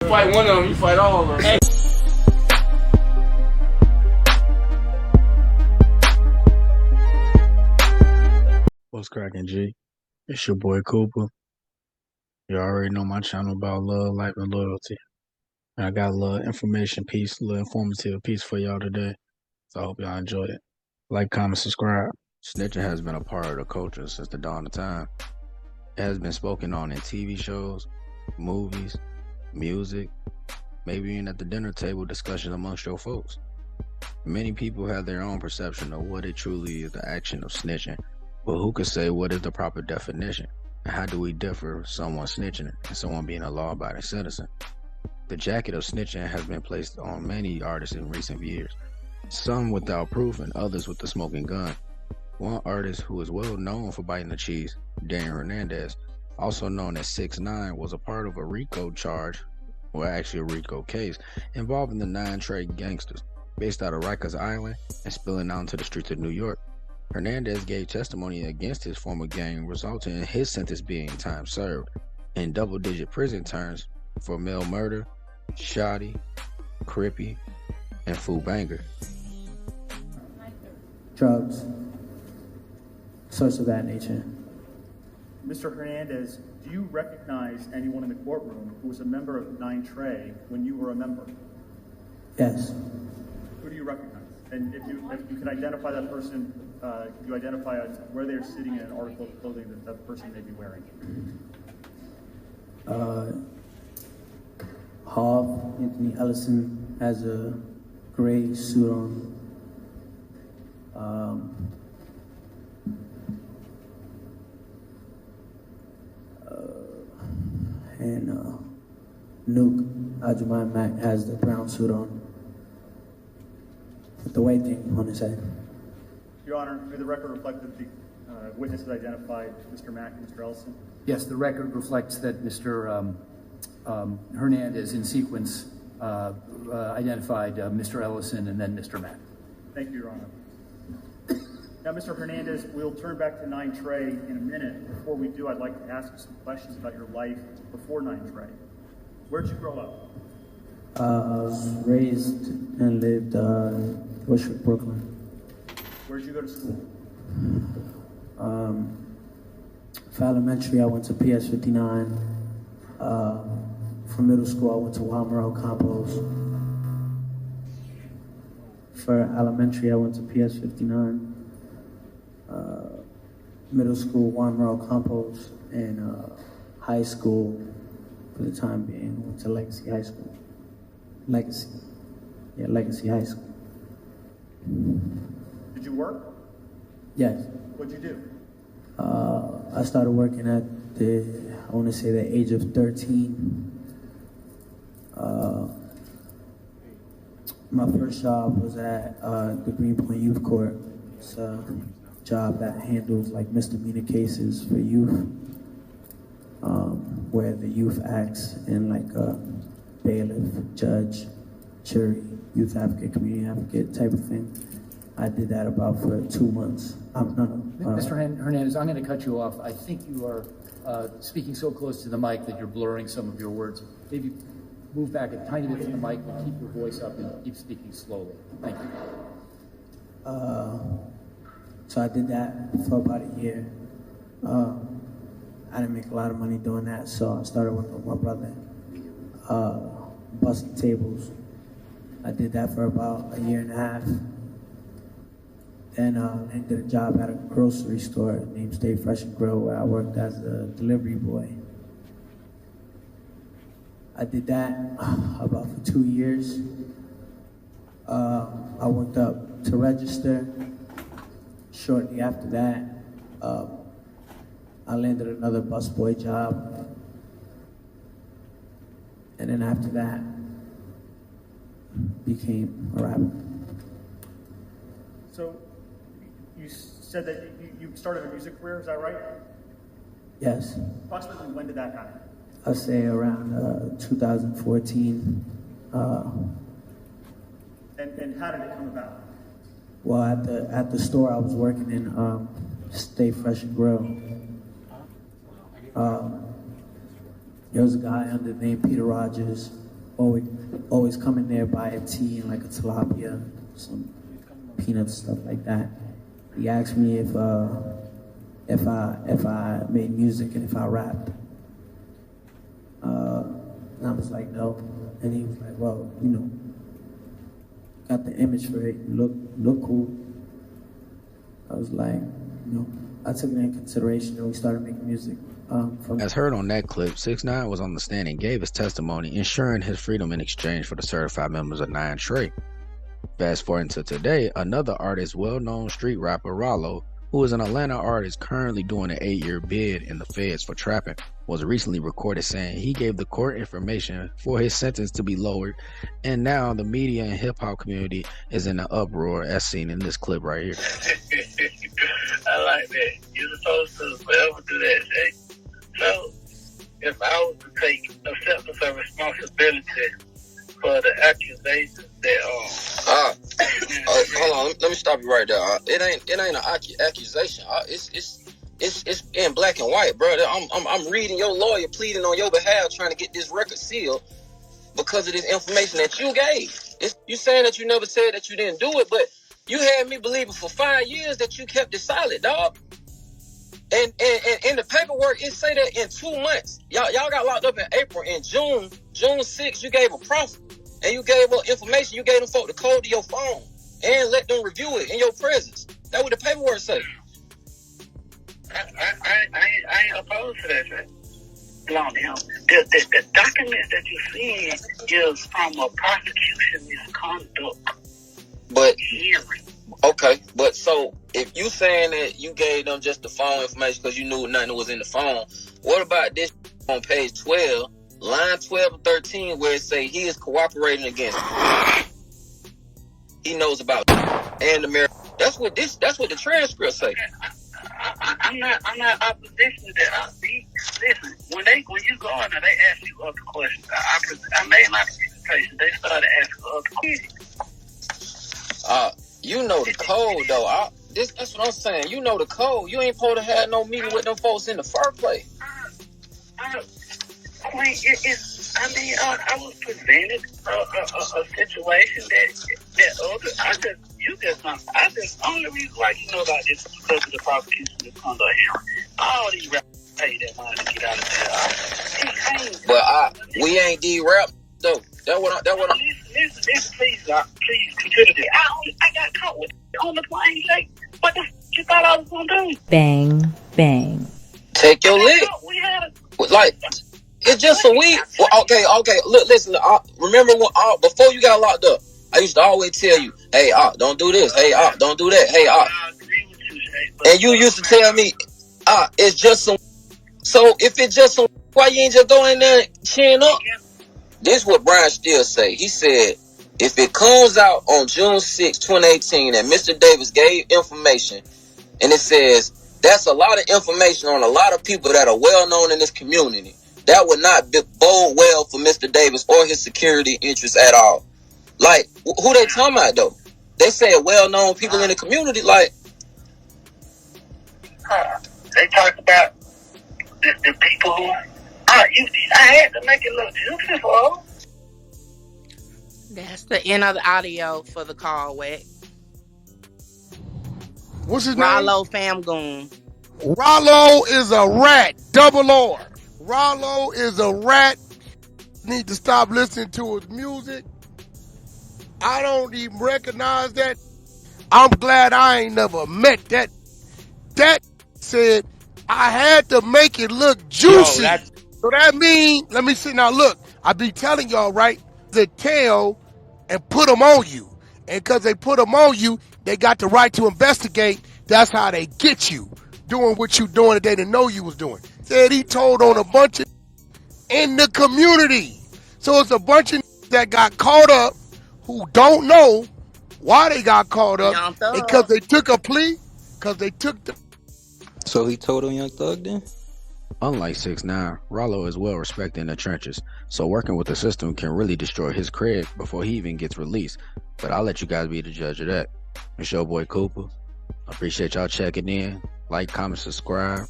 fight one of them, you fight all of them. Hey. What's cracking, G? It's your boy Cooper. You already know my channel about love, life, and loyalty. And I got a little information piece, a little informative piece for y'all today. So I hope y'all enjoy it. Like, comment, subscribe. Snitching has been a part of the culture since the dawn of time. It has been spoken on in TV shows, movies, music, maybe even at the dinner table discussions amongst your folks. Many people have their own perception of what it truly is, the action of snitching. But who could say what is the proper definition? And how do we differ someone snitching and someone being a law-abiding citizen? The jacket of snitching has been placed on many artists in recent years, some without proof and others with the smoking gun. One artist who is well known for biting the cheese, Daniel Hernandez, also known as 6ix9ine, was a part of a RICO charge, or actually a RICO case, involving the 9 Trey gangsters, based out of Rikers Island and spilling out into the streets of New York. Hernandez gave testimony against his former gang, resulting in his sentence being time served in double-digit prison terms for mail murder, shoddy, crippy, and food banger. Drugs, sorts of that nature. Mr. Hernandez, do you recognize anyone in the courtroom who was a member of 9 Trey when you were a member? Yes. Who do you recognize? And if you can identify that person, you identify where they're sitting in an article of clothing that person may be wearing. Anthony Ellison has a gray suit on. Nuke Ajuman Mac has the brown suit on with the white thing on his head. Your Honor, may the record reflect that the witnesses identified Mr. Mack and Mr. Ellison? Yes, the record reflects that Mr. Hernandez, in sequence, identified Mr. Ellison and then Mr. Mack. Thank you, Your Honor. Now, Mr. Hernandez, we'll turn back to 9 Trey in a minute. Before we do, I'd like to ask you some questions about your life before 9 Trey. Where'd you grow up? I was raised and lived in Bushwick, Brooklyn. Where'd you go to school? For elementary, I went to PS59. For middle school, I went to Wamaro Campos. For elementary, I went to PS59. Middle school, Wamaro Campos, and high school, for the time being, went to Legacy High School. Legacy High School. Did you work? Yes. What'd you do? I started working at the age of 13. My first job was at the Greenpoint Youth Court. It's a job that handles like misdemeanor cases for youth, where the youth acts in like a bailiff, judge, jury, youth advocate, community advocate type of thing. I did that about for 2 months. Mr. Hernandez, I'm going to cut you off. I think you are speaking so close to the mic that you're blurring some of your words. Maybe move back a tiny bit from the mic and keep your voice up and keep speaking slowly. Thank you. So I did that for about a year. I didn't make a lot of money doing that, so I started working with my brother, busting tables. I did that for about a year and a half. Then I did a job at a grocery store named Stay Fresh and Grill, where I worked as a delivery boy. I did that about for 2 years. I worked up to register. Shortly after that, I landed another busboy job. And then after that, became a rapper. So, you said that you started a music career, is that right? Yes. Approximately when did that happen? I'll say around 2014. And how did it come about? Well, at the store I was working in, Stay Fresh and Grill. There was a guy under named Peter Rogers always come in there, buy a tea and like a tilapia, some peanuts, stuff like that. He asked me if I made music and if I rapped. And I was like, no. And he was like, well, you know, got the image for it. You look cool. I was like, you know, I took it in consideration and we started making music. As heard on that clip, 6ix9ine was on the stand and gave his testimony, ensuring his freedom in exchange for the certified members of 9 Trey. Fast forward to today, another artist, well-known street rapper Ralo, who is an Atlanta artist currently doing an 8-year bid in the feds for trapping, was recently recorded saying he gave the court information for his sentence to be lowered, and now the media and hip-hop community is in an uproar as seen in this clip right here. I like that. You're supposed to forever do that, Jay. So, if I was to take acceptance of responsibility for the accusations that hold on, let me stop you right there. It ain't an accusation. It's in black and white, bro. I'm reading your lawyer pleading on your behalf, trying to get this record sealed because of this information that you gave. You saying that you never said that you didn't do it, but you had me believing for 5 years that you kept it solid, dog. And in the paperwork, it say that in 2 months, y'all got locked up in April. In June 6th, you gave a profit. And you gave up information. You gave them folk the code to your phone and let them review it in your presence. That's what the paperwork say. I ain't opposed to that, man. The documents that you see is from a prosecution misconduct hearing. Okay, but so if you saying that you gave them just the phone information because you knew nothing was in the phone, what about this on page 12? Line 12 and 13, where it say he is cooperating against it. He knows about it. And the mayor. That's what the transcript say. I'm not opposition to that. Listen, when you go in there, they ask you other questions. I made my presentation. They started asking other questions. You know the code though. That's what I'm saying. You know the code. You ain't supposed to have no meeting with them folks in the first place. I was presented a situation that I just only reason why you know about this is because of the prosecution misconduct hearing. All these rappers pay that money to get out of jail. But we ain't D-rap though. That what I'm. Listen, please consider this. I got caught with on the plane, Jake. What the you thought I was gonna do? Bang, bang. Take your lick. Like. It's just a week. Well, okay. Look, listen. Remember when before you got locked up, I used to always tell you, "Hey, don't do this. Hey, don't do that. Hey, I agree with you, Shay, and you used to tell me, it's just some. So if it's just some, why you ain't just go in there and chin up? This is what Brian Steele say. He said, if it comes out on June 6, 2018, that Mr. Davis gave information, and it says that's a lot of information on a lot of people that are well known in this community. That would not bode well for Mr. Davis or his security interests at all. Like, who they talking about, though? They say well-known people in the community, like... They talk about the people who... I had to make it look juicy for them. That's the end of the audio for the call, Wack. What's his name? Ralo Famgoon. Ralo is a rat. Double R. Ralo is a rat. Need to stop listening to his music. I don't even recognize that. I'm glad I ain't never met that. That said I had to make it look juicy. So that means, let me see now. Look, I be telling y'all, right? The tail and put them on you, and because they put them on you, they got the right to investigate. That's how they get you doing what you doing that they didn't know you was doing. Said he told on a bunch of in the community. So it's a bunch of that got caught up who don't know why they got caught up because they took a plea, because they took the... So he told on Young Thug then? Unlike 6ix9ine, Ralo is well respected in the trenches, so working with the system can really destroy his cred before he even gets released. But I'll let you guys be the judge of that. It's your boy Cooper. I appreciate y'all checking in. Like, comment, subscribe.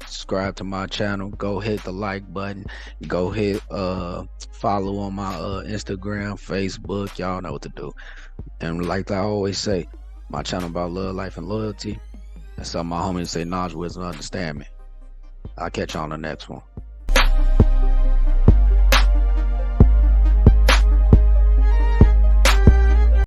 subscribe to my channel. Go hit the like button. Go hit follow on my Instagram, Facebook. Y'all know what to do. And like I always say, my channel about love, life, and loyalty. And some of my homies say knowledge, wisdom, understand me. I'll catch you on the next one.